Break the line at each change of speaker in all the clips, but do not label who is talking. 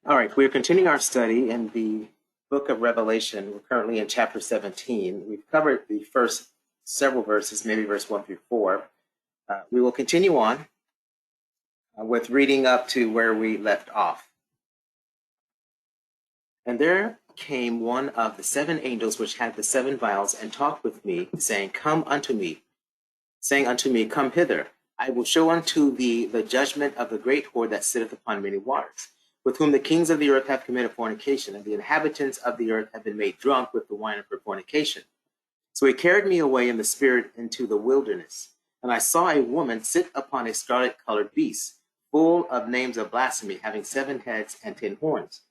All right, we're continuing our study in the book of Revelation. We're currently in chapter 17. We've covered the first several verses, maybe verse 1 through 4. We will continue on with reading up to where we left off. And there came one of the seven angels which had the seven vials and talked with me, saying, Come unto me, saying unto me, Come hither. I will show unto thee the judgment of the great whore that sitteth upon many waters, with whom the kings of the earth have committed fornication, and the inhabitants of the earth have been made drunk with the wine of her fornication. So he carried me away in the spirit into the wilderness, and I saw a woman sit upon a scarlet-colored beast, full of names of blasphemy, having 7 heads and 10 horns.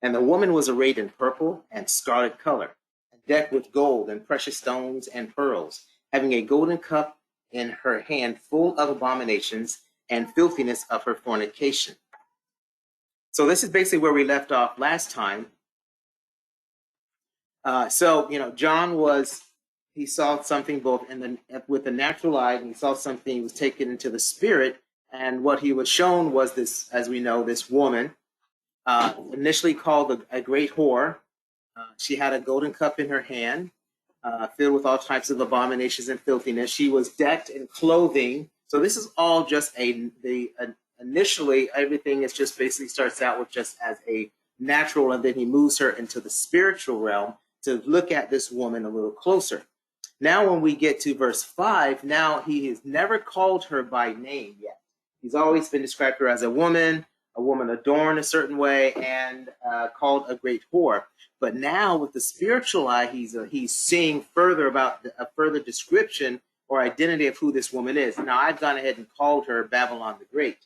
And the woman was arrayed in purple and scarlet color, and decked with gold and precious stones and pearls, having a golden cup in her hand full of abominations and filthiness of her fornication. So this is basically where we left off last time. John he saw something both with the natural eye, and he saw something, he was taken into the spirit, and what he was shown was this, as we know, this woman, initially called a great whore. She had a golden cup in her hand, filled with all types of abominations and filthiness. She was decked in clothing. So this is all just initially, everything is just basically starts out with just as a natural, and then he moves her into the spiritual realm to look at this woman a little closer. Now, when we get to verse 5, now he has never called her by name yet. He's always been described her as a woman adorned a certain way, and called a great whore. But now with the spiritual eye, he's seeing further about a further description or identity of who this woman is. Now, I've gone ahead and called her Babylon the Great,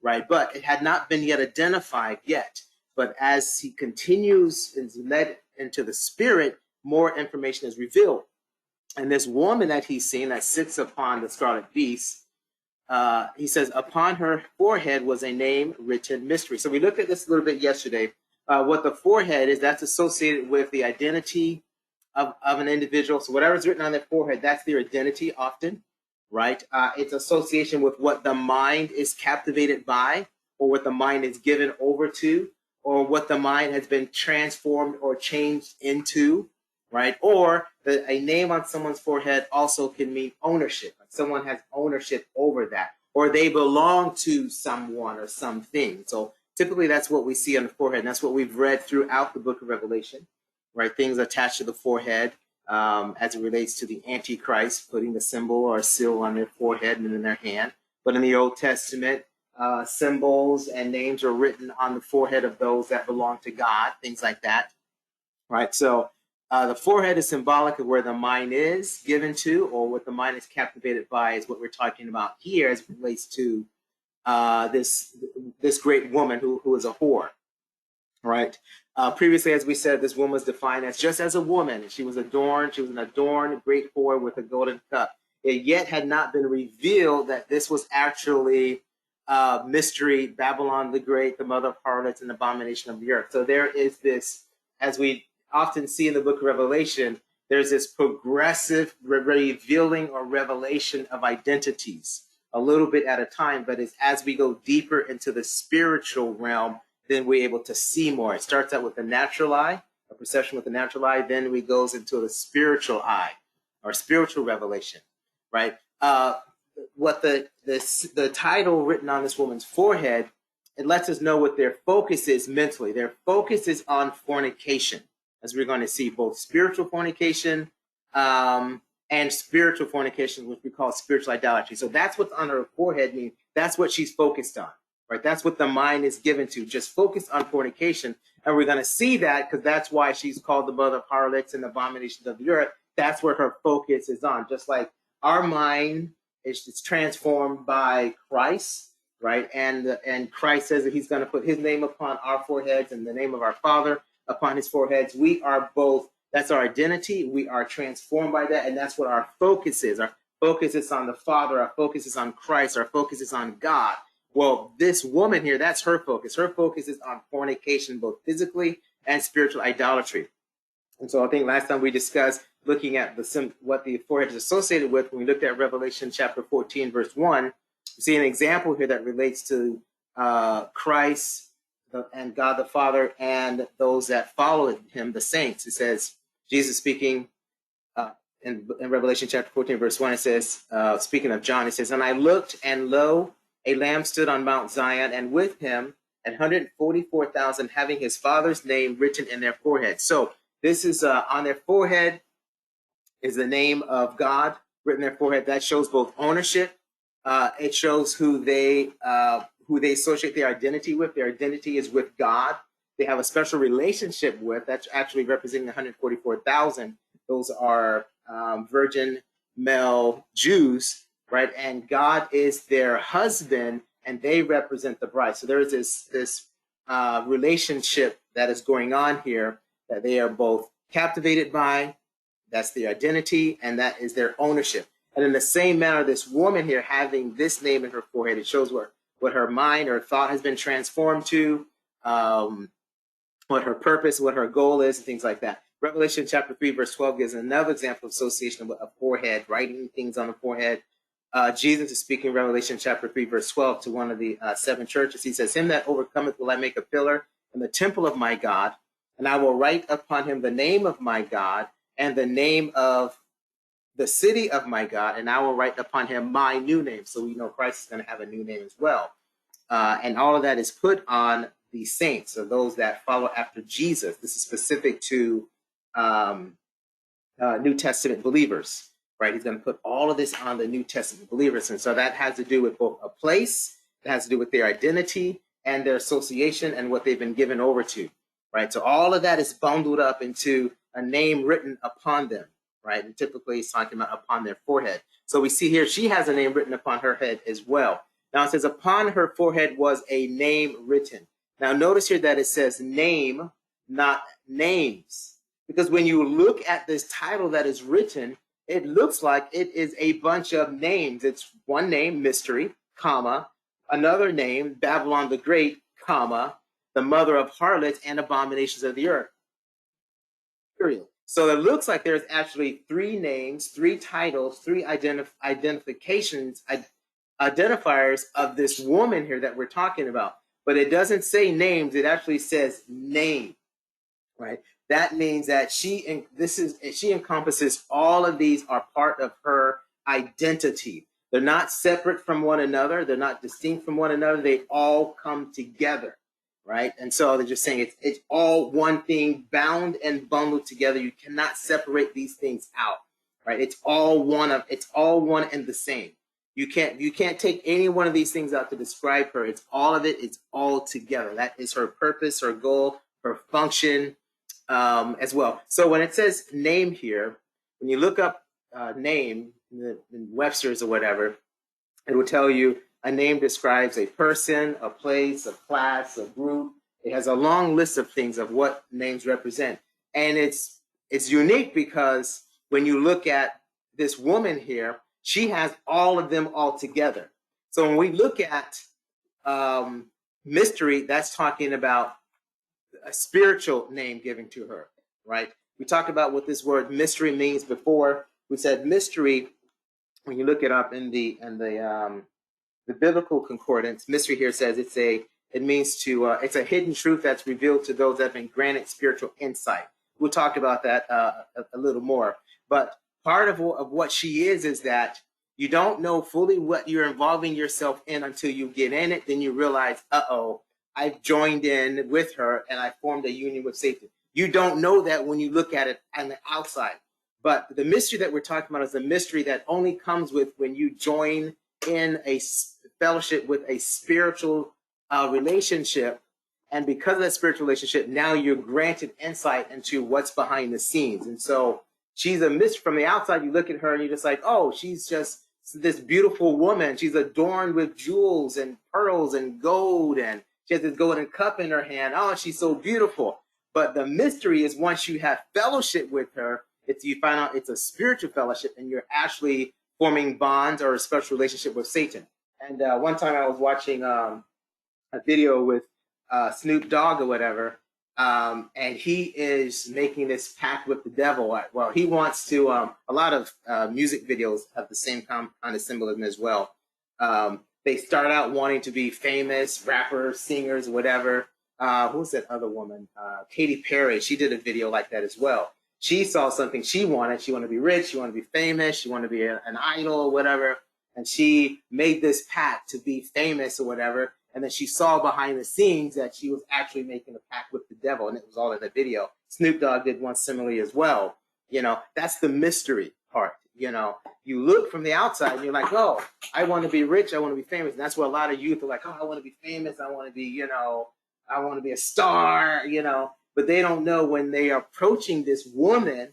right? But it had not been yet identified yet. But as he continues and is led into the spirit, more information is revealed. And this woman that he's seen that sits upon the scarlet beast, he says, upon her forehead was a name written mystery. So we looked at this a little bit yesterday. What the forehead is, that's associated with the identity of an individual. So whatever's written on their forehead, that's their identity often, right? It's association with what the mind is captivated by, or what the mind is given over to, or what the mind has been transformed or changed into, right? Or a name on someone's forehead also can mean ownership. Like someone has ownership over that, or they belong to someone or something. So typically that's what we see on the forehead. And that's what we've read throughout the book of Revelation, right? Things attached to the forehead as it relates to the Antichrist, putting the symbol or a seal on their forehead and in their hand. But in the Old Testament, symbols and names are written on the forehead of those that belong to God, things like that, right? So the forehead is symbolic of where the mind is given to, or what the mind is captivated by, is what we're talking about here as it relates to this great woman who is a whore, right? Previously, as we said, this woman was defined as just as a woman. She was adorned. She was an adorned great whore with a golden cup. It yet had not been revealed that this was actually mystery, Babylon the Great, the mother of harlots and abomination of the earth. So there is this, as we often see in the book of Revelation, there's this progressive revealing or revelation of identities a little bit at a time, but it's as we go deeper into the spiritual realm, then we're able to see more. It starts out with the natural eye, a perception with the natural eye, then we goes into the spiritual eye or spiritual revelation, right? What the title written on this woman's forehead, it lets us know what their focus is mentally. Their focus is on fornication, as we're going to see both spiritual fornication and spiritual fornication, which we call spiritual idolatry. So that's what's on her forehead means. That's what she's focused on, right? That's what the mind is given to, just focus on fornication. And we're going to see that because that's why she's called the mother of harlots and abominations of the earth. That's where her focus is on. Just like our mind is transformed by Christ, right? And Christ says that he's going to put his name upon our foreheads and the name of our Father upon his foreheads. We are both, that's our identity. We are transformed by that. And that's what our focus is. Our focus is on the Father. Our focus is on Christ. Our focus is on God. Well, this woman here, that's her focus. Her focus is on fornication, both physically and spiritual idolatry. And so I think last time we discussed looking at what the forehead is associated with. When we looked at Revelation chapter 14, verse 1, we see an example here that relates to Christ, and God the Father and those that followed him, the saints. It says, Jesus speaking in Revelation chapter 14, verse 1, it says, speaking of John, it says, and I looked, and lo, a lamb stood on Mount Zion, and with him 144,000 having his father's name written in their forehead. So this is on their forehead is the name of God written in their forehead. That shows both ownership. It shows who they associate their identity with. Their identity is with God. They have a special relationship with. That's actually representing 144,000. Those are virgin male Jews, right? And God is their husband, and they represent the bride. So there is this relationship that is going on here that they are both captivated by. That's their identity, and that is their ownership. And in the same manner, this woman here having this name in her forehead, it shows what her mind or thought has been transformed to, what her purpose, what her goal is, and things like that. Revelation chapter 3, verse 12 gives another example of association of a forehead, writing things on the forehead. Jesus is speaking in Revelation chapter 3, verse 12 to one of the 7 churches. He says, him that overcometh will I make a pillar in the temple of my God, and I will write upon him the name of my God and the name of the city of my God, and I will write upon him my new name. So we know Christ is going to have a new name as well. And all of that is put on the saints, or those that follow after Jesus. This is specific to New Testament believers, right? He's going to put all of this on the New Testament believers. And so that has to do with both a place, it has to do with their identity and their association and what they've been given over to, right? So all of that is bundled up into a name written upon them, right? And typically it's talking about upon their forehead. So we see here, she has a name written upon her head as well. Now it says, upon her forehead was a name written. Now notice here that it says name, not names. Because when you look at this title that is written, it looks like it is a bunch of names. It's one name, mystery, comma, another name, Babylon the Great, comma, the mother of harlots and abominations of the earth. Period. So it looks like there's actually 3 names, 3 titles, 3 identifications, identifiers of this woman here that we're talking about. But it doesn't say names, it actually says name, right? That means that she encompasses all of these are part of her identity. They're not separate from one another. They're not distinct from one another. They all come together, right? And so they're just saying it's all one thing, bound and bundled together. You cannot separate these things out, right? It's all one and the same. You can't take any one of these things out to describe her. It's all of it. It's all together. That is her purpose, her goal, her function as well. So when it says name here, when you look up name in Webster's or whatever, it will tell you a name describes a person, a place, a class, a group. It has a long list of things of what names represent. And it's unique because when you look at this woman here, she has all of them all together. So when we look at mystery, that's talking about a spiritual name given to her, right? We talked about what this word mystery means before. We said mystery, when you look it up in the biblical concordance, mystery here says it's a hidden truth that's revealed to those that have been granted spiritual insight. We'll talk about that a little more. But part of what she is that you don't know fully what you're involving yourself in until you get in it. Then you realize, I've joined in with her and I formed a union with Satan. You don't know that when you look at it on the outside. But the mystery that we're talking about is a mystery that only comes with when you join in a fellowship with a spiritual relationship. And because of that spiritual relationship, now you're granted insight into what's behind the scenes. And so she's a mystery. From the outside, you look at her and you're just like, oh, she's just this beautiful woman. She's adorned with jewels and pearls and gold, and she has this golden cup in her hand. Oh, she's so beautiful. But the mystery is once you have fellowship with her, you find out it's a spiritual fellowship and you're actually forming bonds or a special relationship with Satan. And one time I was watching a video with Snoop Dogg or whatever, and he is making this pact with the devil. Well, he wants to, a lot of music videos have the same kind of symbolism as well. They start out wanting to be famous, rappers, singers, whatever. who's that other woman? Katy Perry. She did a video like that as well. She saw something she wanted. She wanted to be rich. She wanted to be famous. She wanted to be an idol or whatever. And she made this pact to be famous or whatever. And then she saw behind the scenes that she was actually making a pact with the devil, and it was all in the video. Snoop Dogg did one similarly as well. That's the mystery part. You look from the outside and you're like, oh, I want to be rich. I want to be famous. And that's where a lot of youth are like, oh, I want to be famous. I want to be, I want to be a star, but they don't know when they are approaching this woman,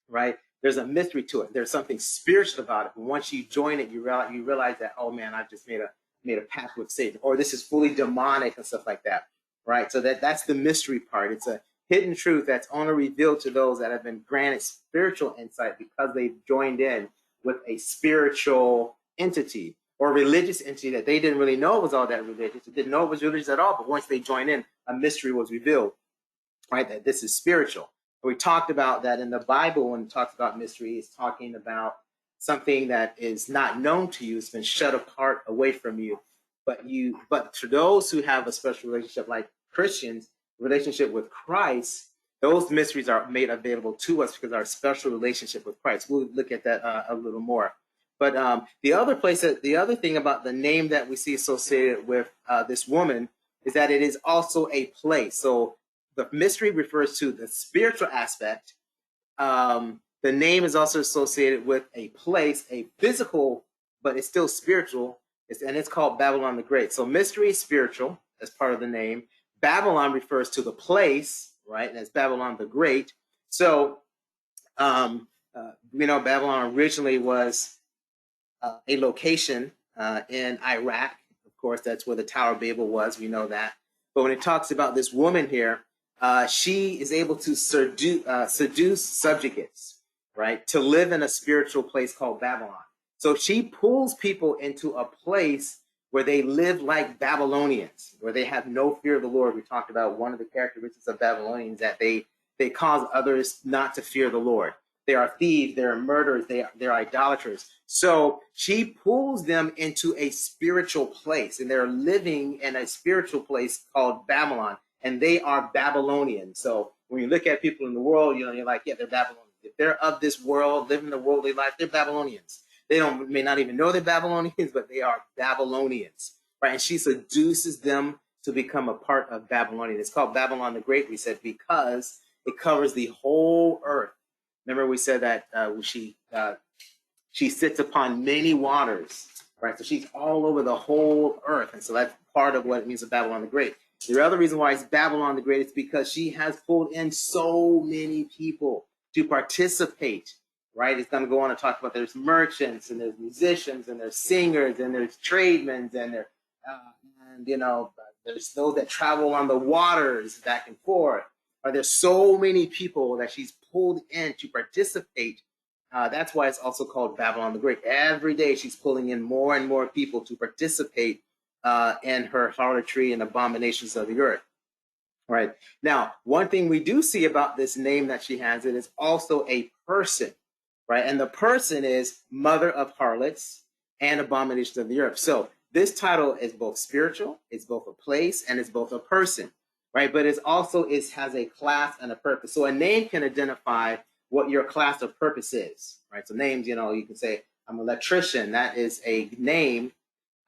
right? There's a mystery to it. There's something spiritual about it. But once you join it, you realize that, oh man, I've just made a pact with Satan, or this is fully demonic and stuff like that, right? So that's the mystery part. It's a hidden truth that's only revealed to those that have been granted spiritual insight because they've joined in with a spiritual entity or religious entity that they didn't really know was all that religious. They didn't know it was religious at all, but once they joined in, a mystery was revealed, right? That this is spiritual. We talked about that in the Bible when it talks about mystery. It's talking about something that is not known to you. It's been shut apart away from you. But to those who have a special relationship, like Christians, relationship with Christ, those mysteries are made available to us because of our special relationship with Christ. We'll look at that a little more. But the other thing about the name that we see associated with this woman is that it is also a place. So the mystery refers to the spiritual aspect. The name is also associated with a place, a physical, but it's still spiritual. And it's called Babylon the Great. So mystery is spiritual as part of the name. Babylon refers to the place, right? And it's Babylon the Great. So, Babylon originally was a location in Iraq. Of course, that's where the Tower of Babel was. We know that. But when it talks about this woman here, she is able to seduce subjugates, right? To live in a spiritual place called Babylon. So she pulls people into a place where they live like Babylonians, where they have no fear of the Lord. We talked about one of the characteristics of Babylonians, that they cause others not to fear the Lord. They are thieves, they are murderers, they're idolaters. So she pulls them into a spiritual place, and they're living in a spiritual place called Babylon, and they are Babylonians. So when you look at people in the world, you're like, yeah, they're Babylonians. If they're of this world, living the worldly life, they're Babylonians. They may not even know they're Babylonians, but they are Babylonians, right? And she seduces them to become a part of Babylonian. It's called Babylon the Great, we said, because it covers the whole earth. Remember we said that she sits upon many waters, right? So she's all over the whole earth. And so that's part of what it means of Babylon the Great. The other reason why it's Babylon the Great is because she has pulled in so many people to participate, right? It's going to go on to talk about there's merchants and there's musicians and there's singers and there's tradesmen and there's those that travel on the waters back and forth. There's so many people that she's pulled in to participate. That's why it's also called Babylon the Great. Every day she's pulling in more and more people to participate in her harlotry and abominations of the earth. Right. Now, one thing we do see about this name that she has, it is also a person, right? And the person is mother of harlots and abominations of the earth. So this title is both spiritual, it's both a place, and it's both a person, right? But it has a class and a purpose. So a name can identify what your class of purpose is, right? So names, you can say, I'm an electrician. That is a name,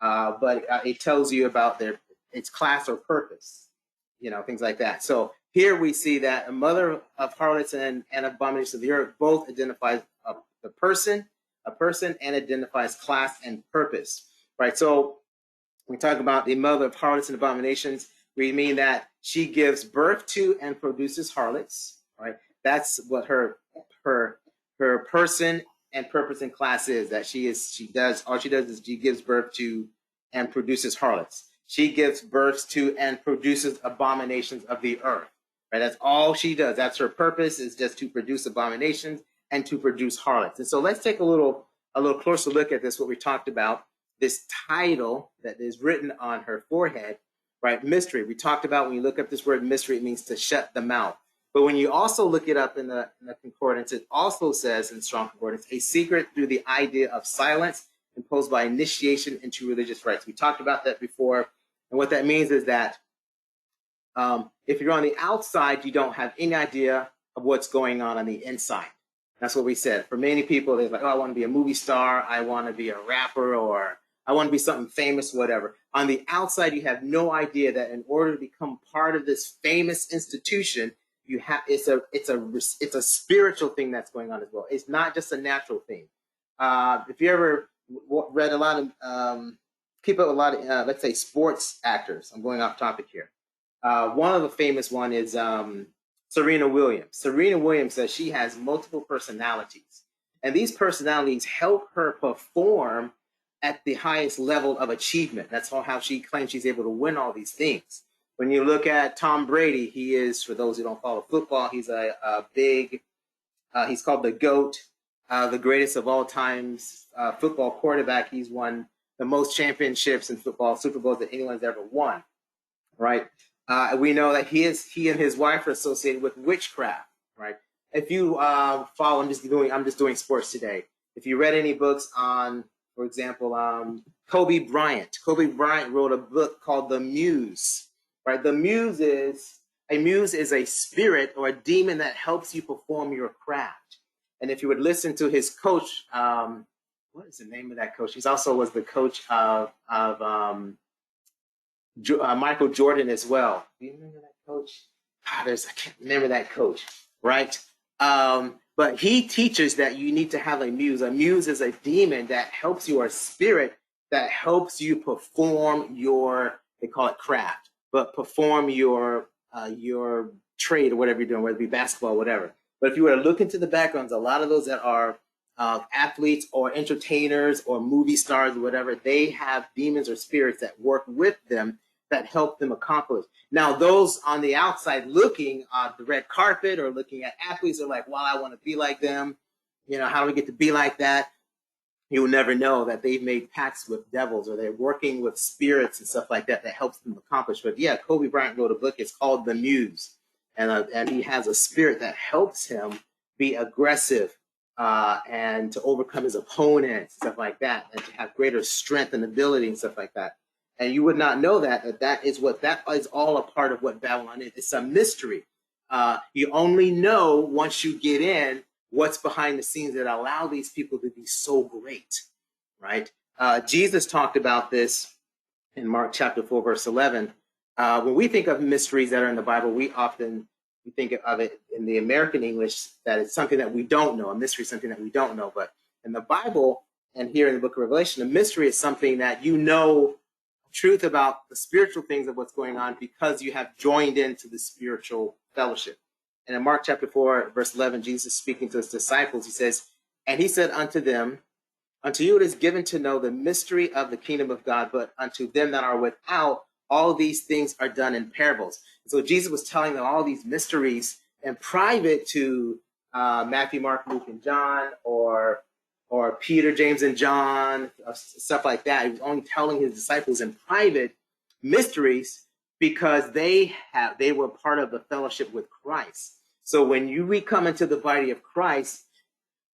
but it tells you about its class or purpose. Things like that. So here we see that a mother of harlots and abominations of the earth both identifies a person, and identifies class and purpose, right? So when we talk about the mother of harlots and abominations, we mean that she gives birth to and produces harlots, right? That's what her person and purpose and class is. That she does she gives birth to and produces harlots. She gives birth to and produces abominations of the earth, right? That's all she does. That's her purpose, is just to produce abominations and to produce harlots. And so let's take a little closer look at this, what we talked about, this title that is written on her forehead, right? Mystery. We talked about when you look up this word mystery, it means to shut the mouth. But when you also look it up in the concordance, it also says in Strong Concordance, a secret through the idea of silence imposed by initiation into religious rites. We talked about that before. And what that means is that If you're on the outside, you don't have any idea of what's going on the inside. That's what we said. For many people, they're like, oh, I want to be a movie star. I want to be a rapper, or I want to be something famous, whatever. On the outside, you have no idea that in order to become part of this famous institution, you have it's a spiritual thing that's going on as well. It's not just a natural thing. If you ever read a lot of keep up a lot of let's say sports actors. I'm going off topic here. One of the famous one is Serena Williams. Serena Williams says she has multiple personalities, and these personalities help her perform at the highest level of achievement. That's how she claims she's able to win all these things. When you look at Tom Brady, he is, for those who don't follow football, he's a big, he's called the GOAT, the greatest of all times football quarterback. He's won the most championships in football, Super Bowls that anyone's ever won, right? We know that he and his wife are associated with witchcraft, right? If you follow, I'm just doing sports today. If you read any books on, for example, Kobe Bryant. Kobe Bryant wrote a book called The Muse, right? The Muse is a spirit or a demon that helps you perform your craft. And if you would listen to his coach, what is the name of that coach? He also was the coach of Michael Jordan as well. Do you remember that coach? I can't remember that coach, right? But he teaches that you need to have a muse. A muse is a demon that helps you, or a spirit that helps you perform they call it craft, but perform your trade or whatever you're doing, whether it be basketball, whatever. But if you were to look into the backgrounds, a lot of those that are athletes or entertainers or movie stars or whatever, they have demons or spirits that work with them that help them accomplish. Now, those on the outside looking on the red carpet or looking at athletes are like, well, I want to be like them. How do we get to be like that? You'll never know that they've made pacts with devils, or they're working with spirits and stuff like that helps them accomplish. But yeah, Kobe Bryant wrote a book. It's called The Muse. And he has a spirit that helps him be aggressive and to overcome his opponents, stuff like that, and to have greater strength and ability and stuff like that. And you would not know that is all a part of what Babylon is. It's a mystery. You only know once you get in what's behind the scenes that allow these people to be so great, right? Jesus talked about this in Mark chapter 4, verse 11. When we think of mysteries that are in the Bible, we think of it in the American English that it's something that we don't know. A mystery is something that we don't know. But in the Bible and here in the book of Revelation, a mystery is something that you know truth about the spiritual things of what's going on because you have joined into the spiritual fellowship. And in Mark chapter 4, verse 11, Jesus speaking to his disciples, he says, and he said unto them, unto you it is given to know the mystery of the kingdom of God, but unto them that are without, all these things are done in parables. So Jesus was telling them all these mysteries in private to Matthew, Mark, Luke, and John, or Peter, James, and John, stuff like that. He was only telling his disciples in private mysteries because they were part of the fellowship with Christ. So when we come into the body of Christ,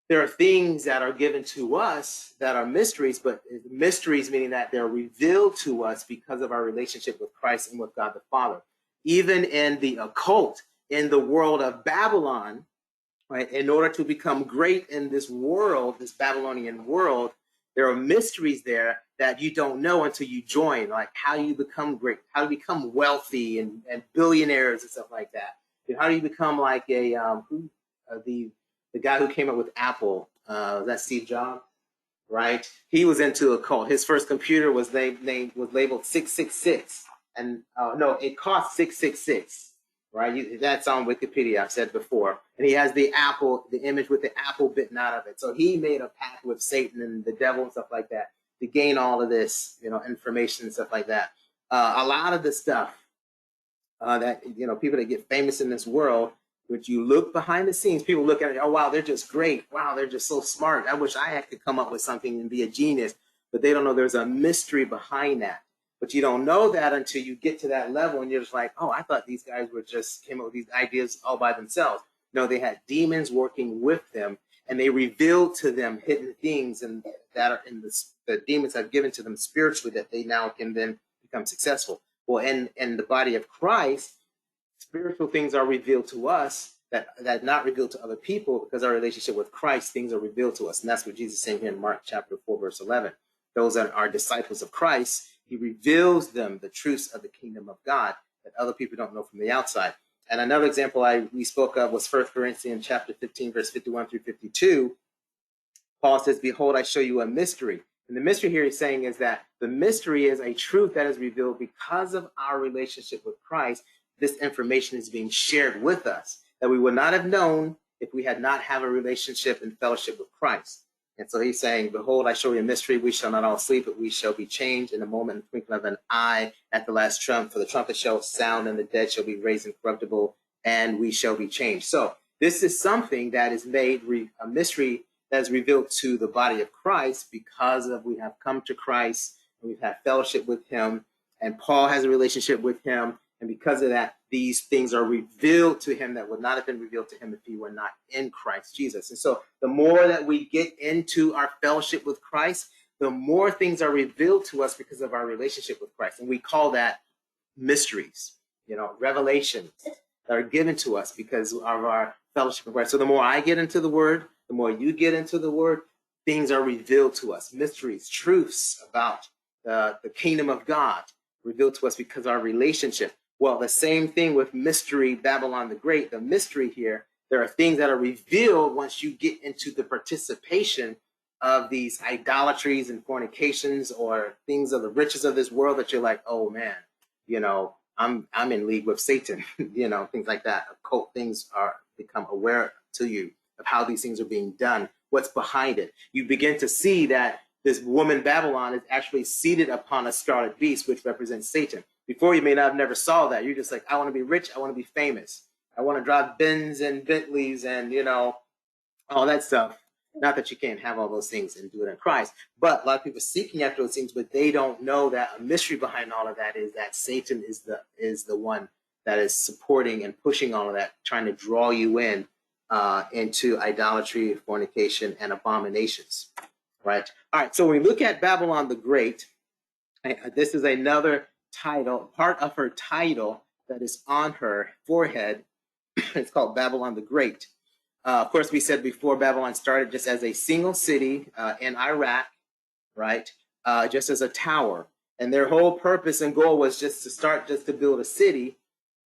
there are things that are given to us that are mysteries, but mysteries meaning that they're revealed to us because of our relationship with Christ and with God the Father. Even in the occult, in the world of Babylon, right, in order to become great in this world, this Babylonian world, there are mysteries there that you don't know until you join, like how you become great, how to become wealthy and billionaires and stuff like that. How do you become like the guy who came up with Apple? That Steve Jobs, right? He was into a cult. His first computer was labeled 666, and no, it cost 666. Right, that's on Wikipedia. I've said before, and he has the image with the apple bitten out of it. So he made a pact with Satan and the devil and stuff like that to gain all of this, information and stuff like that. A lot of the stuff that people that get famous in this world, which you look behind the scenes, people look at it, oh wow, they're just great. Wow, they're just so smart. I wish I had to come up with something and be a genius, but they don't know there's a mystery behind that. But you don't know that until you get to that level, and you're just like, oh, I thought these guys came up with these ideas all by themselves. No, they had demons working with them, and they revealed to them hidden things, and that are in the demons have given to them spiritually that they now can then become successful. Well, in the body of Christ, Spiritual things are revealed to us that not revealed to other people, because our relationship with Christ, things are revealed to us. And that's what Jesus is saying here in Mark chapter 4, verse 11. Those that are disciples of Christ, he reveals them the truths of the kingdom of God that other people don't know from the outside. And another example we spoke of was 1 Corinthians chapter 15, verse 51 through 52. Paul says, behold, I show you a mystery. And the mystery here he's saying is that the mystery is a truth that is revealed because of our relationship with Christ. This information is being shared with us that we would not have known if we had not have a relationship and fellowship with Christ. And so he's saying, behold, I show you a mystery. We shall not all sleep, but we shall be changed in a moment, in the twinkling of an eye, at the last trump. For the trumpet shall sound, and the dead shall be raised incorruptible, and we shall be changed. So this is something that is made a mystery that is revealed to the body of Christ because of we have come to Christ and we've had fellowship with him, and Paul has a relationship with him. And because of that, these things are revealed to him that would not have been revealed to him if he were not in Christ Jesus. And so the more that we get into our fellowship with Christ, the more things are revealed to us because of our relationship with Christ. And we call that mysteries, revelations that are given to us because of our fellowship with Christ. So the more I get into the word, the more you get into the word, things are revealed to us. Mysteries, truths about the kingdom of God revealed to us because of our relationship. Well, the same thing with mystery, Babylon the Great. The mystery here, there are things that are revealed once you get into the participation of these idolatries and fornications or things of the riches of this world that you're like, oh man, I'm in league with Satan, things like that. Occult things are become aware to you of how these things are being done, what's behind it. You begin to see that this woman Babylon is actually seated upon a scarlet beast, which represents Satan. Before, you may not have never saw that. You're just like, I want to be rich. I want to be famous. I want to drive Benz and Bentleys and, all that stuff. Not that you can't have all those things and do it in Christ. But a lot of people are seeking after those things, but they don't know that a mystery behind all of that is that Satan is the one that is supporting and pushing all of that, trying to draw you into idolatry, fornication, and abominations. Right? All right. So when we look at Babylon the Great, this is another title, part of her title that is on her forehead. It's called Babylon the Great. Of course, we said before, Babylon started just as a single city in Iraq, right? Just as a tower. And their whole purpose and goal was just to build a city,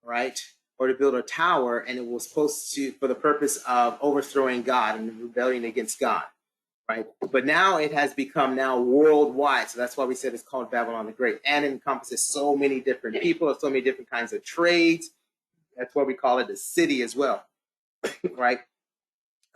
right? Or to build a tower. And it was for the purpose of overthrowing God and rebelling against God. Right, but now it has become worldwide, so that's why we said it's called Babylon the Great, and it encompasses so many different people, so many different kinds of trades. That's why we call it a city as well, right?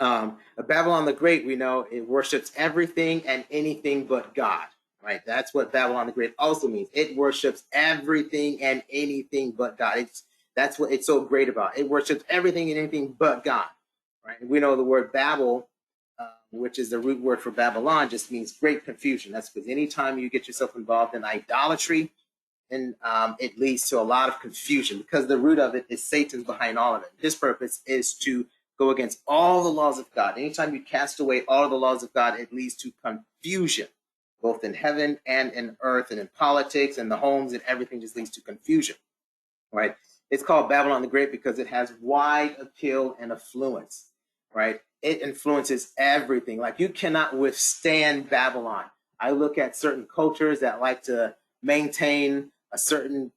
Babylon the Great, we know it worships everything and anything but God, right? That's what Babylon the Great also means. It worships everything and anything but God. That's what it's so great about. It worships everything and anything but God, right? We know the word Babel, which is the root word for Babylon, just means great confusion. That's because anytime you get yourself involved in idolatry, and it leads to a lot of confusion because the root of it is Satan's behind all of it. His purpose is to go against all the laws of God. Anytime you cast away all of the laws of God, it leads to confusion, both in heaven and in earth and in politics and the homes, and everything just leads to confusion, right? It's called Babylon the Great because it has wide appeal and affluence, right? It influences everything. Like, you cannot withstand Babylon. I look at certain cultures that like to maintain a certain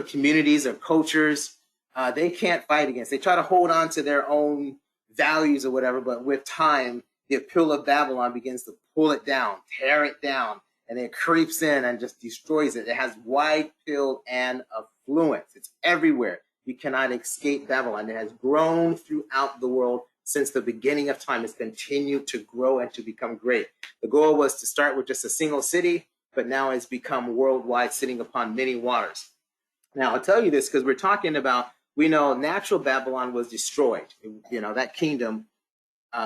communities or cultures. They can't fight against. They try to hold on to their own values or whatever, but with time, the appeal of Babylon begins to pull it down, tear it down, and it creeps in and just destroys it. It has wide appeal and affluence. It's everywhere. You cannot escape Babylon. It has grown throughout the world since the beginning of time. It's continued to grow and to become great. The goal was to start with just a single city, but now it's become worldwide, sitting upon many waters. Now, I'll tell you this because we're talking about, we know natural Babylon was destroyed. That kingdom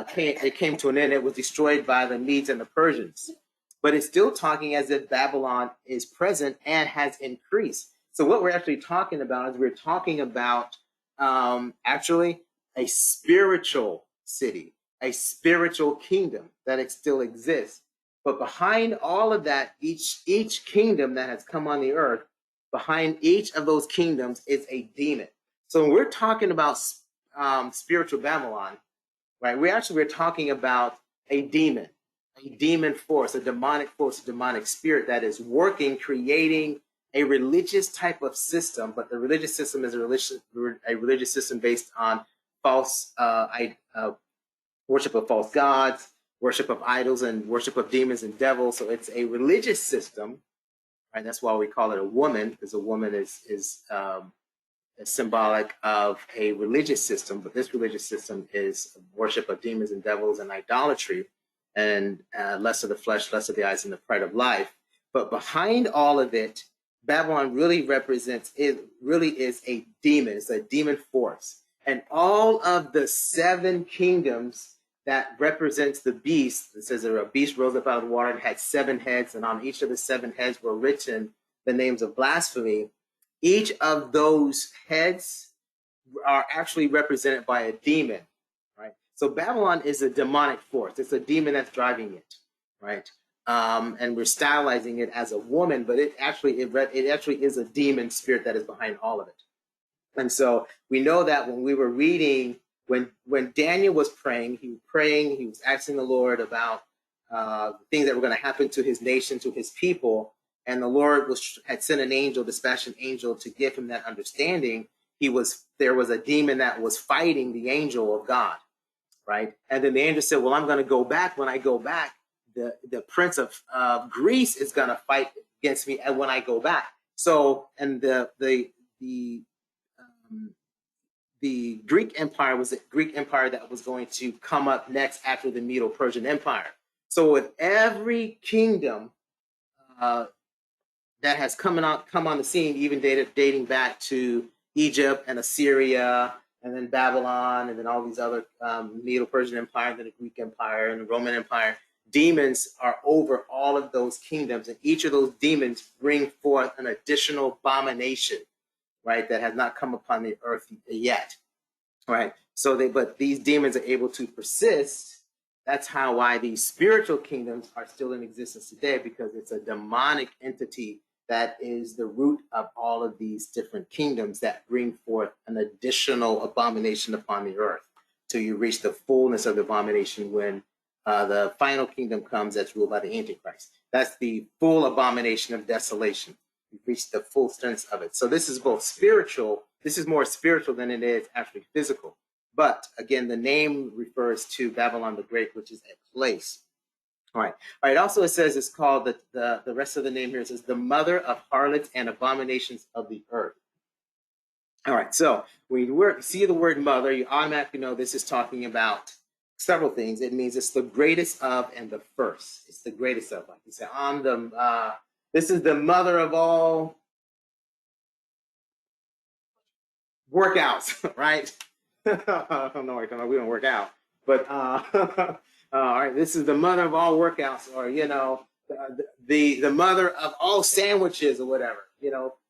came to an end. It was destroyed by the Medes and the Persians. But it's still talking as if Babylon is present and has increased. So what we're actually talking about is we're talking about actually a spiritual city, a spiritual kingdom that it still exists. But behind all of that, each kingdom that has come on the earth, behind each of those kingdoms is a demon. So when we're talking about spiritual Babylon, right? We're talking about a demon force, a demonic force, a demonic spirit that is working, creating a religious type of system. But the religious system is a religious system based on false worship of false gods, worship of idols, and worship of demons and devils. So it's a religious system, right? That's why we call it a woman, because a woman is symbolic of a religious system, but this religious system is worship of demons and devils and idolatry, and less of the flesh, less of the eyes, and the pride of life. But behind all of it, Babylon really is a demon. It's a demon force. And all of the 7 kingdoms that represents the beast, it says that a beast rose up out of the water and had 7 heads, and on each of the 7 heads were written the names of blasphemy. Each of those heads are actually represented by a demon, right? So Babylon is a demonic force. It's a demon that's driving it, right? And we're stylizing it as a woman, but it actually is a demon spirit that is behind all of it. And so we know that when we were reading, when Daniel was praying, he was asking the Lord about things that were going to happen to his nation, to his people. And the Lord had sent dispatched an angel to give him that understanding. There was a demon that was fighting the angel of God, right? And then the angel said, well, I'm going to go back. When I go back, the prince of Greece is going to fight against me when I go back. So, and the Greek Empire was a Greek Empire that was going to come up next after the Medo-Persian Empire. So with every kingdom that has come on the scene, even dating back to Egypt and Assyria, and then Babylon, and then all these other Medo-Persian Empire, and then the Greek Empire and the Roman Empire. Demons are over all of those kingdoms, and each of those demons bring forth an additional abomination, right, that has not come upon the earth yet, right? But these demons are able to persist. That's why these spiritual kingdoms are still in existence today, because it's a demonic entity that is the root of all of these different kingdoms that bring forth an additional abomination upon the earth till you reach the fullness of the abomination when the final kingdom comes that's ruled by the Antichrist. That's the full abomination of desolation. You've reached the full strength of it. So this is both spiritual. This is more spiritual than it is actually physical. But again, the name refers to Babylon the Great, which is a place. All right. Also, it says it's called the rest of the name here. It says the mother of harlots and abominations of the earth. All right. So when you see the word mother, you automatically know this is talking about several things. It means it's the greatest of and the first. It's the greatest of, like you said. This is the mother of all workouts, right? I don't know why we don't work out, but all right, this is the mother of all workouts, or the mother of all sandwiches, or whatever.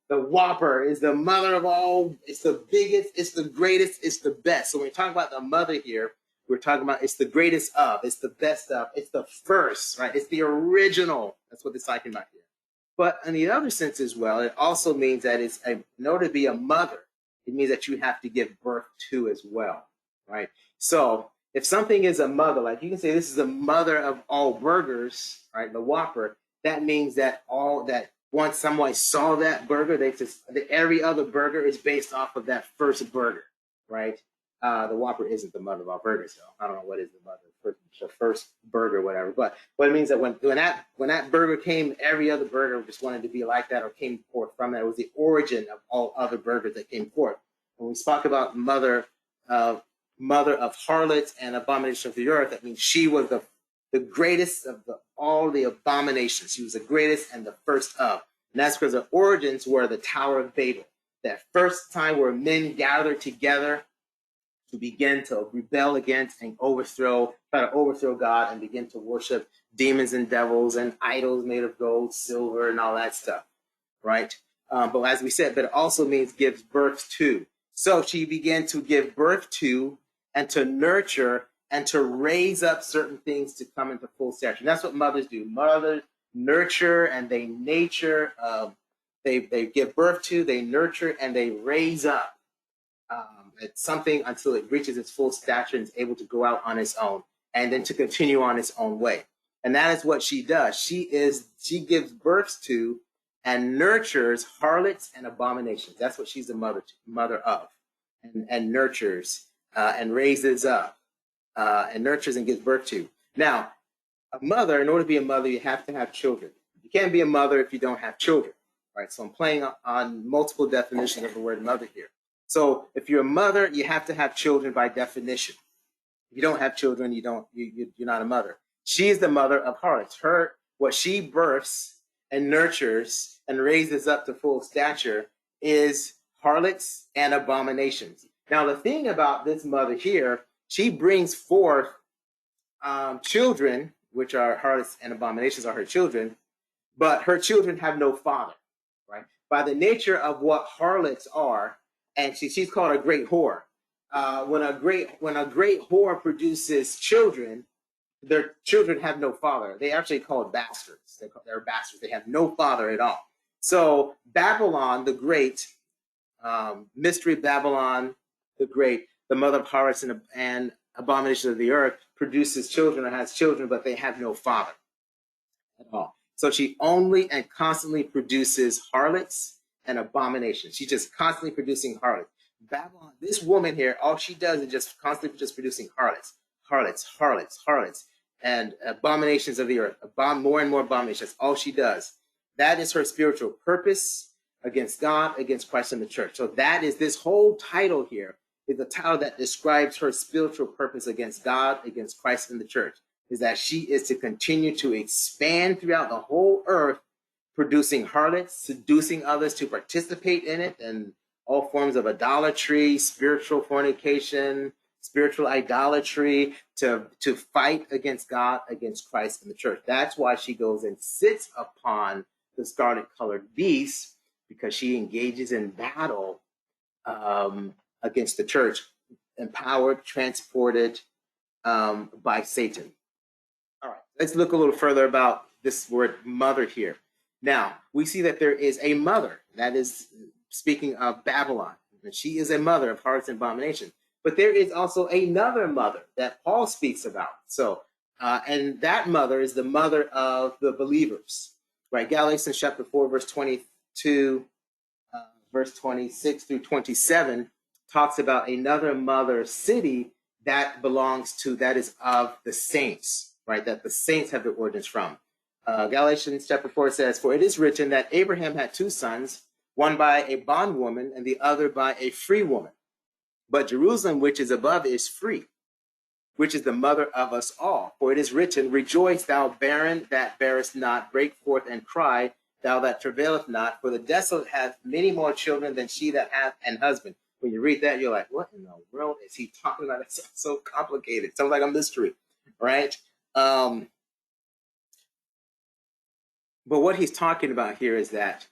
The Whopper is the mother of all. It's the biggest. It's the greatest. It's the best. So when we talk about the mother here, we're talking about it's the greatest of. It's the best of. It's the first, right? It's the original. That's what it's talking about here. But in the other sense as well, it also means that in order to be a mother, it means that you have to give birth to as well, right? So if something is a mother, like you can say this is the mother of all burgers, right? The Whopper, that means that once someone saw that burger, every other burger is based off of that first burger, right? The Whopper isn't the mother of all burgers, though. I don't know what is the mother, the first burger, whatever. But what it means that when that burger came, every other burger just wanted to be like that or came forth from that. It was the origin of all other burgers that came forth. When we talk about mother of harlots and abomination of the earth, that means she was the greatest of all the abominations. She was the greatest and the first of. And that's because her origins were the Tower of Babel. That first time where men gathered together to begin to rebel against and try to overthrow God and begin to worship demons and devils and idols made of gold, silver, and all that stuff, right? But as we said, but it also means gives birth to. So she began to give birth to and to nurture and to raise up certain things to come into full stature. And that's what mothers do. Mothers nurture and they nature. They give birth to, they nurture, and they raise up It's something until it reaches its full stature and is able to go out on its own, and then to continue on its own way. And that is what she does. She gives birth to and nurtures harlots and abominations. That's what she's the mother of, and nurtures and raises up, and nurtures and gives birth to. Now, a mother, in order to be a mother, you have to have children. You can't be a mother if you don't have children, right? So I'm playing on multiple definitions of the word mother here. So if you're a mother, you have to have children by definition. If you don't have children, you're not a mother. She is the mother of harlots. What she births and nurtures and raises up to full stature is harlots and abominations. Now, the thing about this mother here, she brings forth children, which are harlots and abominations are her children, but her children have no father, right? By the nature of what harlots are, and she's called a great whore. When a great whore produces children, their children have no father. They actually call it bastards. They're bastards. They have no father at all. So Babylon the Great, Mystery Babylon the Great, the mother of harlots and abominations of the earth, produces children or has children, but they have no father at all. So she only and constantly produces harlots and abominations. She's just constantly producing harlots. Babylon, this woman here, all she does is just constantly just producing harlots, and abominations of the earth. More and more abominations. That's all she does. That is her spiritual purpose against God, against Christ and the church. So that is this whole title here is a title that describes her spiritual purpose against God, against Christ and the church, is that she is to continue to expand throughout the whole earth, producing harlots, seducing others to participate in it, and all forms of idolatry, spiritual fornication, spiritual idolatry, to fight against God, against Christ and the church. That's why she goes and sits upon the scarlet-colored beast, because she engages in battle against the church, empowered, transported by Satan. All right, let's look a little further about this word mother here. Now, we see that there is a mother, that is speaking of Babylon, and she is a mother of harlots and abomination. But there is also another mother that Paul speaks about. So, and that mother is the mother of the believers, right? Galatians chapter 4, verse 22, verse 26 through 27 talks about another mother city that belongs to, that is of the saints, right? That the saints have their origins from. Galatians chapter 4 says, "For it is written that Abraham had two sons, one by a bondwoman and the other by a free woman. But Jerusalem, which is above, is free, which is the mother of us all. For it is written, Rejoice, thou barren that bearest not, break forth and cry, thou that travaileth not, for the desolate hath many more children than she that hath an husband." When you read that, you're like, what in the world is he talking about? It's so complicated. It sounds like a mystery, right? But what he's talking about here is that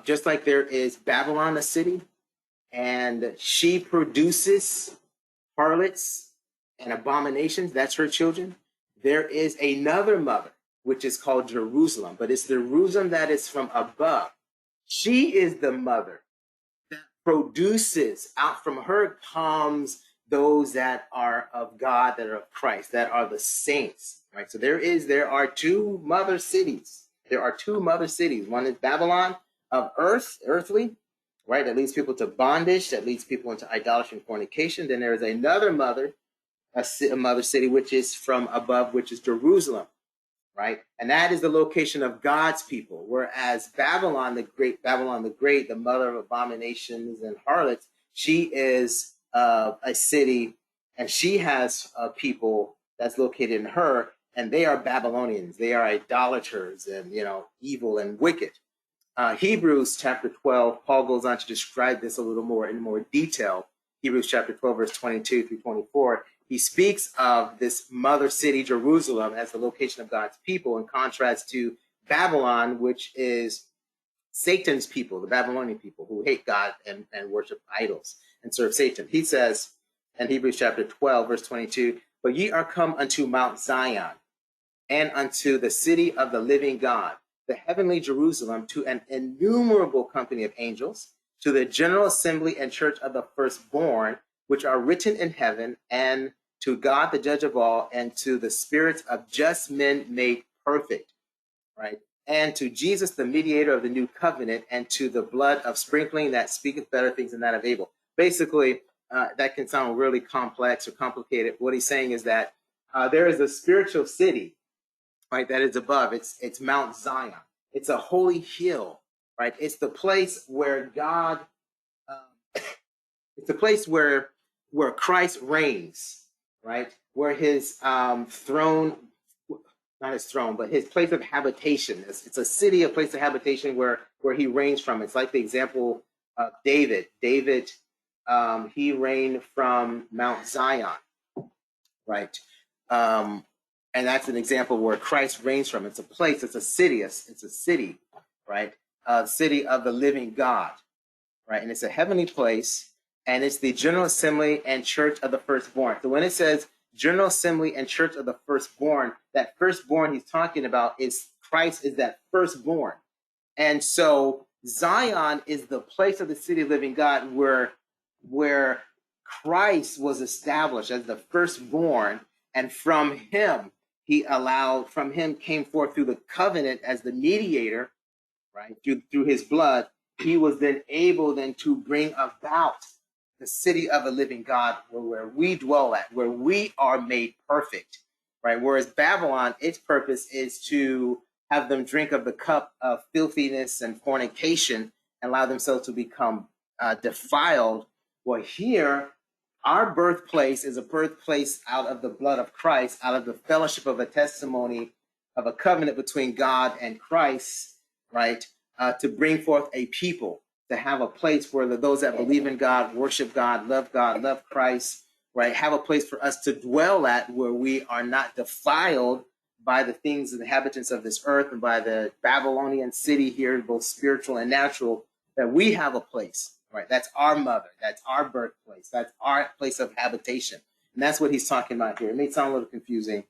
just like there is Babylon, a city, and she produces harlots and abominations, that's her children, there is another mother, which is called Jerusalem, but it's the Jerusalem that is from above. She is the mother that produces, out from her comes those that are of God, that are of Christ, that are the saints, right? So there are two mother cities. There are two mother cities. One is Babylon of earthly, right? That leads people to bondage, that leads people into idolatry and fornication. Then there is another mother, a mother city, which is from above, which is Jerusalem, right? And that is the location of God's people. Whereas Babylon the Great, the mother of abominations and harlots, she is a city, and she has people that's located in her, and they are Babylonians. They are idolaters and, evil and wicked. Hebrews chapter 12, Paul goes on to describe this a little more in more detail. Hebrews chapter 12, verse 22 through 24. He speaks of this mother city, Jerusalem, as the location of God's people, in contrast to Babylon, which is Satan's people, the Babylonian people who hate God and worship idols and serve Satan. He says in Hebrews chapter 12, verse 22, "But ye are come unto Mount Zion, and unto the city of the living God, the heavenly Jerusalem, to an innumerable company of angels, to the general assembly and church of the firstborn, which are written in heaven, and to God, the judge of all, and to the spirits of just men made perfect, right? And to Jesus, the mediator of the new covenant, and to the blood of sprinkling that speaketh better things than that of Abel. Basically, that can sound really complex or complicated. What he's saying is that there is a spiritual city, right, that is above. It's Mount Zion. It's a holy hill, right? It's the place where God, it's a place where Christ reigns, right? Where his throne, not his throne, but his place of habitation. It's a city, a place of habitation where he reigns from. It's like the example of David. David, he reigned from Mount Zion, right? And that's an example where Christ reigns from. It's a place, it's a city, right? City of the living God, right? And it's a heavenly place, and it's the general assembly and church of the firstborn. So when it says general assembly and church of the firstborn, that firstborn he's talking about is Christ is that firstborn. And so Zion is the place of the city of living God where Christ was established as the firstborn, and from him came forth through the covenant as the mediator, right? Through his blood, he was then able to bring about the city of the living God, where we dwell at, where we are made perfect, right? Whereas Babylon, its purpose is to have them drink of the cup of filthiness and fornication and allow themselves to become defiled. Well, here, our birthplace is a birthplace out of the blood of Christ, out of the fellowship of a testimony of a covenant between God and Christ, right? To bring forth a people, to have a place where those that believe in God, worship God, love Christ, right? Have a place for us to dwell at where we are not defiled by the things, the inhabitants of this earth, and by the Babylonian city here, both spiritual and natural, that we have a place, right? That's our mother. That's our birthplace. That's our place of habitation. And that's what he's talking about here. It may sound a little confusing.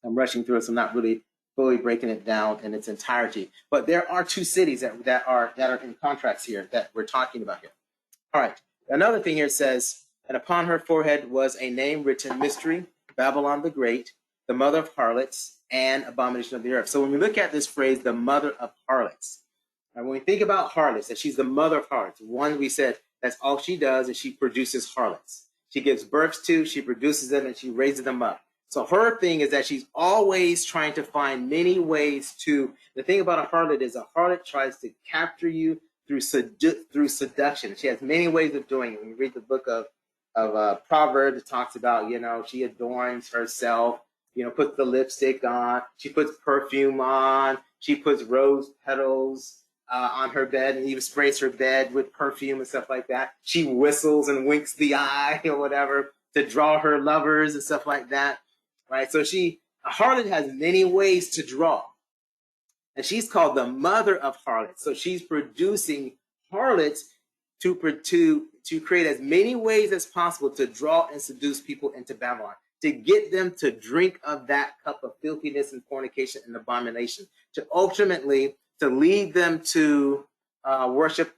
I'm rushing through it, so I'm not really fully breaking it down in its entirety. But there are two cities that are in contrast here that we're talking about here. All right. Another thing here says, and upon her forehead was a name written, Mystery, Babylon the Great, the mother of harlots and abomination of the earth. So when we look at this phrase, the mother of harlots, and when we think about harlots, that she's the mother of harlots, one, we said that's all she does is she produces harlots. She gives birth to, she produces them, and she raises them up. So her thing is that she's always trying to find many ways to, the thing about a harlot is a harlot tries to capture you through seduction. She has many ways of doing it. When you read the book of Proverbs, it talks about, she adorns herself, puts the lipstick on, she puts perfume on, she puts rose petals on her bed and even sprays her bed with perfume and stuff like that. She whistles and winks the eye or whatever to draw her lovers and stuff like that, right? So a harlot has many ways to draw. And she's called the mother of harlots. So she's producing harlots to create as many ways as possible to draw and seduce people into Babylon, to get them to drink of that cup of filthiness and fornication and abomination, to ultimately to lead them to worship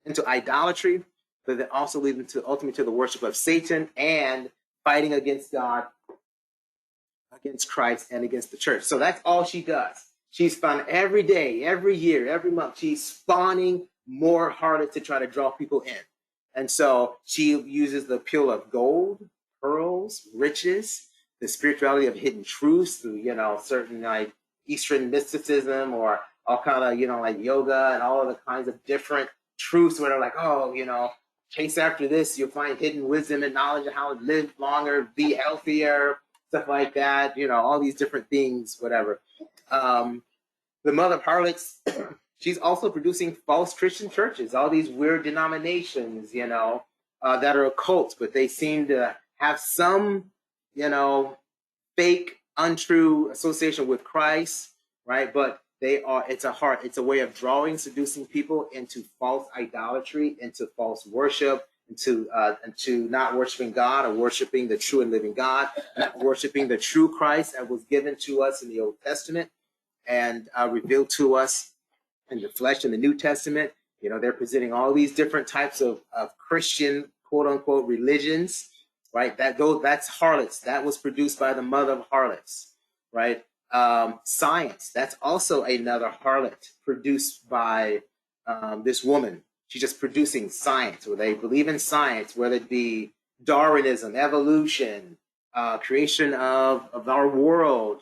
into idolatry, but then also lead them to ultimately to the worship of Satan and fighting against God, against Christ, and against the church. So that's all she does. She's found every day, every year, every month, she's spawning more harlots to try to draw people in. And so she uses the appeal of gold, pearls, riches, the spirituality of hidden truths through, certain like Eastern mysticism or all kind of, like yoga and all of the kinds of different truths where they're like, chase after this, you'll find hidden wisdom and knowledge of how to live longer, be healthier, stuff like that, all these different things, whatever. The mother of harlots, she's also producing false Christian churches, all these weird denominations, that are occults, but they seem to have some, fake, untrue association with Christ, right? But it's a way of drawing, seducing people into false idolatry, into false worship, into not worshiping God or worshiping the true and living God, not worshiping the true Christ that was given to us in the Old Testament and revealed to us in the flesh in the New Testament. You know, they're presenting all these different types of Christian, quote unquote, religions, right? That's harlots. That was produced by the mother of harlots, right? Science, that's also another harlot produced by this woman. She's just producing science, where they believe in science, whether it be Darwinism, evolution, creation of our world,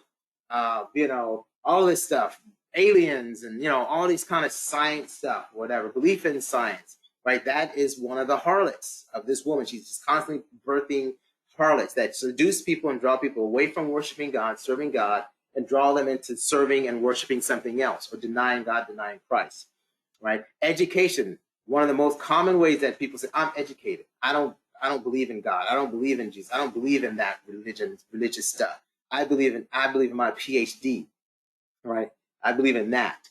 you know, all this stuff, aliens, and, you know, all these kind of science stuff, whatever, belief in science, right? That is one of the harlots of this woman. She's just constantly birthing harlots that seduce people and draw people away from worshiping God, serving God, and draw them into serving and worshiping something else, or denying God, denying Christ, right? Education, one of the most common ways that people say, I'm educated. I don't believe in God. I don't believe in Jesus. I don't believe in that religious stuff. I believe in my PhD, right? I believe in that.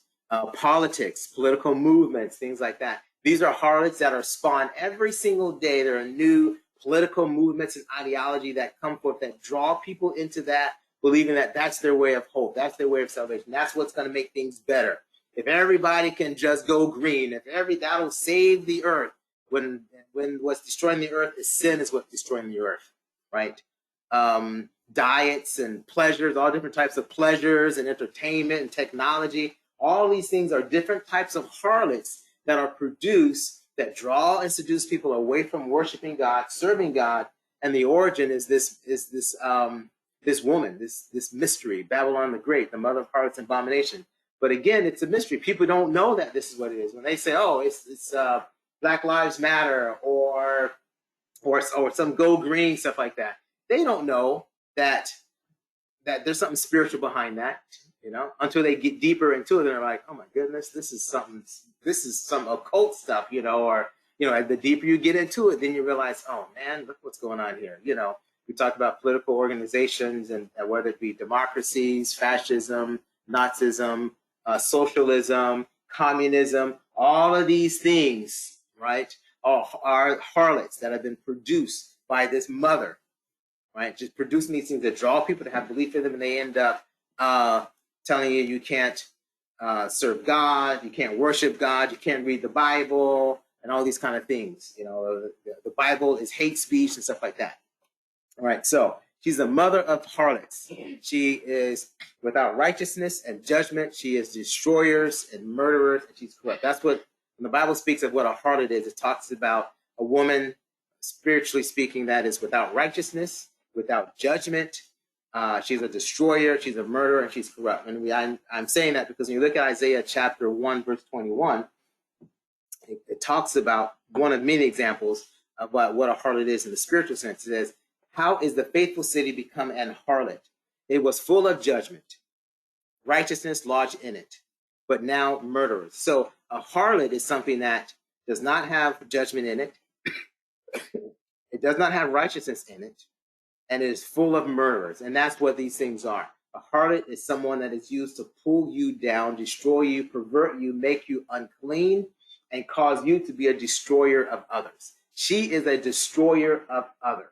Politics, political movements, things like that. These are harlots that are spawned every single day. There are new political movements and ideology that come forth that draw people into that, believing that that's their way of hope, that's their way of salvation, that's what's going to make things better. If everybody can just go green, that'll save the earth. When what's destroying the earth is sin, is what's destroying the earth, right? Diets and pleasures, all different types of pleasures and entertainment and technology. All these things are different types of harlots that are produced that draw and seduce people away from worshiping God, serving God. And the origin is this woman, this mystery, Babylon the Great, the mother of harlots and abomination. But again, it's a mystery. People don't know that this is what it is. When they say, oh, it's Black Lives Matter or some go green, stuff like that, they don't know that there's something spiritual behind that, you know, until they get deeper into it. And they're like, oh my goodness, this is some occult stuff, you know, or, you know, the deeper you get into it, then you realize, oh man, look what's going on here. You know, we talk about political organizations and whether it be democracies, fascism, Nazism, socialism, communism, all of these things, right, are harlots that have been produced by this mother, right? Just producing these things that draw people to have belief in them, and they end up telling you can't serve God, you can't worship God, you can't read the Bible, and all these kind of things. You know, the Bible is hate speech and stuff like that. All right, so she's the mother of harlots. She is without righteousness and judgment. She is destroyers and murderers, and she's corrupt. That's what, when the Bible speaks of what a harlot is, it talks about a woman, spiritually speaking, that is without righteousness, without judgment. She's a destroyer, she's a murderer, and she's corrupt. And I'm saying that because when you look at Isaiah chapter 1, verse 21, it talks about one of many examples about what a harlot is in the spiritual sense. It says, how is the faithful city become an harlot? It was full of judgment, righteousness lodged in it, but now murderers. So a harlot is something that does not have judgment in it. It does not have righteousness in it, and it is full of murderers. And that's what these things are. A harlot is someone that is used to pull you down, destroy you, pervert you, make you unclean, and cause you to be a destroyer of others. She is a destroyer of others.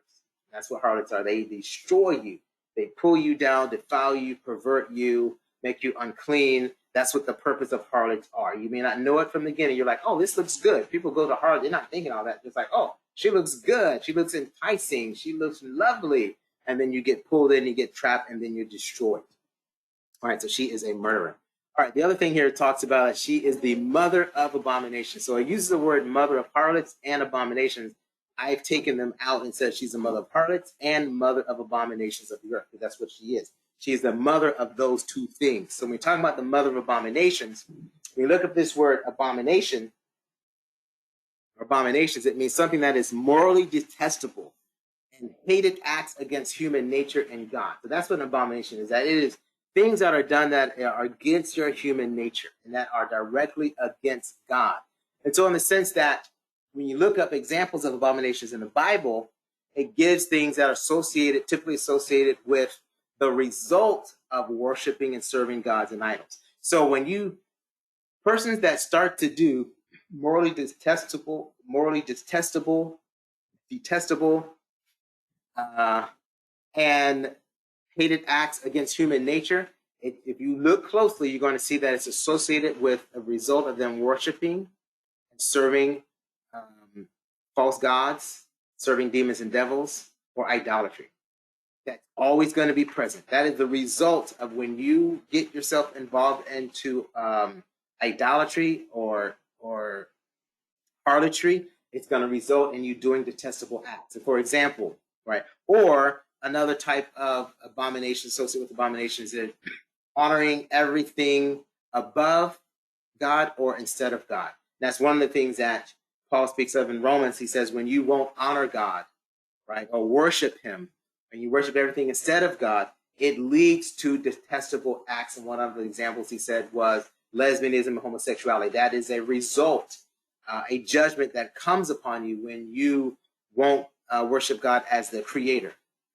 That's what harlots are. They destroy you. They pull you down, defile you, pervert you, make you unclean. That's what the purpose of harlots are. You may not know it from the beginning. You're like, oh, this looks good. People go to harlot. They're not thinking all that. Just like, oh, she looks good. She looks enticing. She looks lovely. And then you get pulled in, you get trapped, and then you're destroyed. All right, so she is a murderer. All right, the other thing here it talks about is she is the mother of abominations. So it uses the word mother of harlots and abominations. I've taken them out and said she's the mother of harlots and mother of abominations of the earth, because that's what she is. She is the mother of those two things. So when we talk about the mother of abominations, when we look at this word abomination, or abominations, it means something that is morally detestable and hated acts against human nature and God. So that's what an abomination is. That it is things that are done that are against your human nature and that are directly against God. And so in the sense that when you look up examples of abominations in the Bible, it gives things that are typically associated with the result of worshiping and serving gods and idols. So when persons that start to do morally detestable, and hated acts against human nature, if you look closely, you're going to see that it's associated with a result of them worshiping serving false gods, serving demons and devils, or idolatry. That's always going to be present. That is the result of when you get yourself involved into idolatry or harlotry. It's going to result in you doing detestable acts. So for example, right, or another type of abomination associated with abominations is honoring everything above God or instead of God. That's one of the things that Paul speaks of in Romans. He says, when you won't honor God, right, or worship him, and you worship everything instead of God, it leads to detestable acts. And one of the examples he said was lesbianism and homosexuality. That is a result, a judgment that comes upon you when you won't worship God as the creator,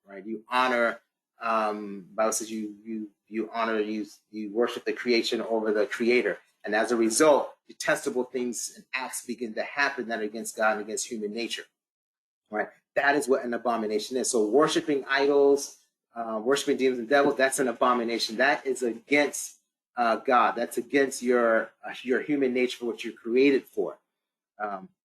right? You honor, Bible says you honor, you worship the creation over the creator. And as a result, detestable things and acts begin to happen that are against God and against human nature, right? That is what an abomination is. So worshiping idols, worshiping demons and devils, that's an abomination. That is against God. That's against your human nature, for what you're created for.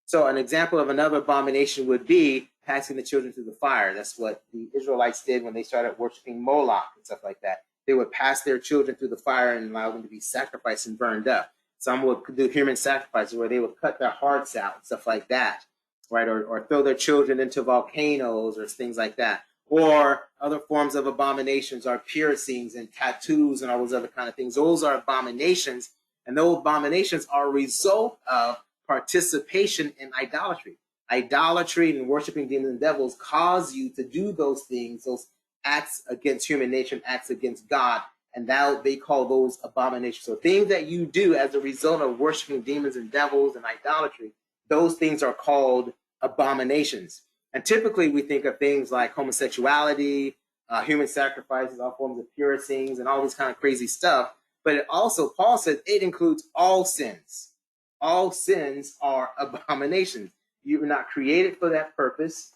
So an example of another abomination would be passing the children through the fire. That's what the Israelites did when they started worshiping Moloch and stuff like that. They would pass their children through the fire and allow them to be sacrificed and burned up. Some would do human sacrifices where they would cut their hearts out and stuff like that, right? Or throw their children into volcanoes or things like that. Or other forms of abominations are piercings and tattoos and all those other kind of things. Those are abominations, and those abominations are a result of participation in idolatry. Idolatry and worshiping demons and devils cause you to do those things, those acts against human nature, acts against God, and now they call those abominations. So things that you do as a result of worshiping demons and devils and idolatry, those things are called abominations. And typically we think of things like homosexuality, human sacrifices, all forms of piercings, and all this kind of crazy stuff. But it also, Paul says, it includes all sins. All sins are abominations. You were not created for that purpose,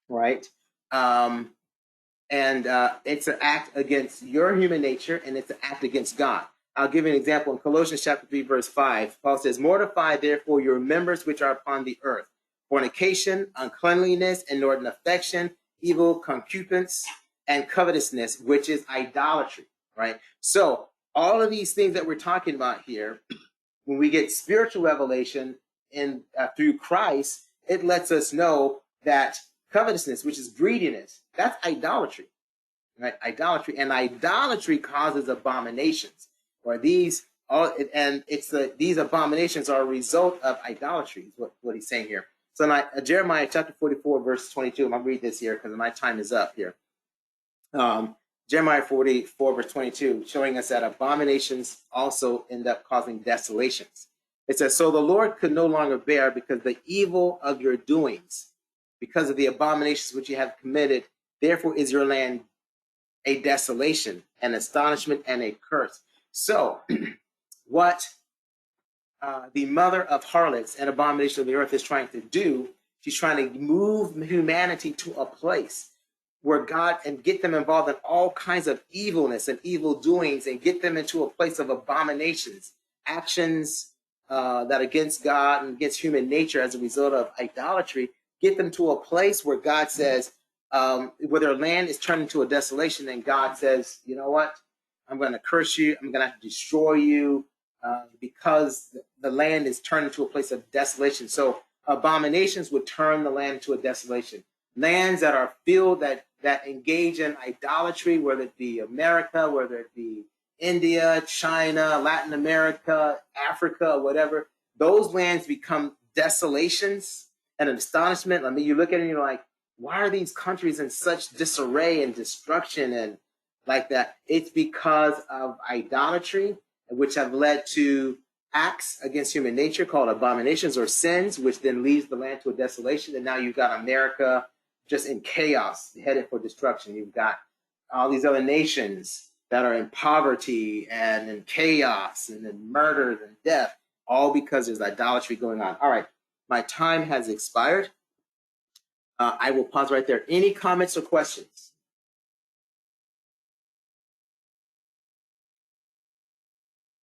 right? And it's an act against your human nature, and it's an act against God. I'll give you an example. In Colossians chapter 3, verse 5, Paul says, mortify therefore your members which are upon the earth, fornication, uncleanliness, inordinate affection, evil concupiscence, and covetousness, which is idolatry, right? So all of these things that we're talking about here, when we get spiritual revelation in through Christ, it lets us know that covetousness, which is greediness, that's idolatry, right? Idolatry, and idolatry causes abominations. Or these abominations are a result of idolatry. Is what he's saying here. So in Jeremiah chapter 44, verse 22. I'm gonna read this here because my time is up here. Jeremiah 44, verse 22, showing us that abominations also end up causing desolations. It says, so the Lord could no longer bear because the evil of your doings, because of the abominations which you have committed, therefore is your land a desolation, an astonishment, and a curse. So what the mother of harlots and abomination of the earth is trying to do, she's trying to move humanity to a place where God, and get them involved in all kinds of evilness and evil doings, and get them into a place of abominations, actions that are against God and against human nature as a result of idolatry. Get them to a place where God says, where their land is turned into a desolation, and God says, you know what? I'm going to curse you. I'm going to have to destroy you because the land is turned into a place of desolation. So abominations would turn the land into a desolation. Lands that are filled, that engage in idolatry, whether it be America, whether it be India, China, Latin America, Africa, whatever, those lands become desolations and an astonishment. I mean, you look at it and you're like, why are these countries in such disarray and destruction and like that? It's because of idolatry, which have led to acts against human nature called abominations or sins, which then leads the land to a desolation. And now you've got America just in chaos, headed for destruction. You've got all these other nations that are in poverty and in chaos and in murders and death, all because there's idolatry going on. All right, my time has expired. I will pause right there. Any comments or questions?